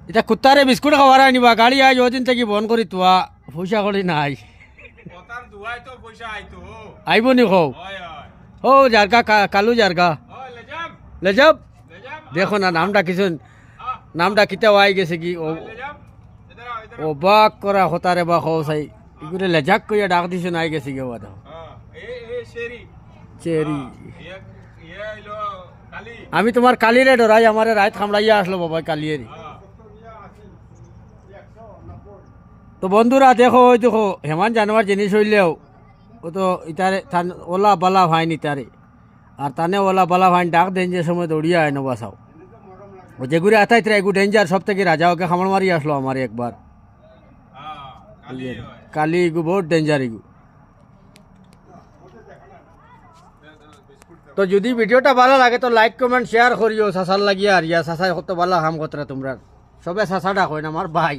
এটা কুত্তারে বিস্কুট খাওয়ার আনিবা গাড়ি আজ ওদিন থেকে বন করি তোয়া পয়সা করি নাই কথার দুয়াই তো পয়সা আইতো আইব নি খো হয় হয় ও জারগা কালু জারগা ওই লেজাম লেজাব লেজাম দেখো না নামটা কিছু নামটা কিতা আই গেছে কি ও লেজাম ইধর আও ইধর ও বাক করা হতারে বা খো সাই ইগুরে লেজাক কইয়া ডাক দিছুন আই গেছে কি বাদ হ্যাঁ এ শেরি চেরি ইয়ে হইলো কালি আমি তোমার কালিরে ডরাই আমারে রাত খামড়াইয়া আসলো বাবা কালিয়েরি হ্যাঁ তো বন্ধুরা দেখো ওই দেখো হেমান জানোয়ার জিনিস হইলেও ও তো ইতারে থান ওলা বালা ভাইনি তারে আর তানে ওলা বালা ভাইন ডাক দেন যে সময় দৌড়িয়া আয় বাসাও ও যেগুলি আতাই তারা এগু ডেঞ্জার সব থেকে রাজা ওকে খামড় মারি আসলো আমার একবার হ্যাঁ কালি হয় কালি এগু বহুত ডেঞ্জার এগু তো যদি ভিডিওটা ভালো লাগে তো লাইক কমেন্ট শেয়ার করিও সাসার লাগিয়া আর ইয়া সাসাই কত ভালো কাম করতে তোমরা সবে সাসাটা কই না আমার ভাই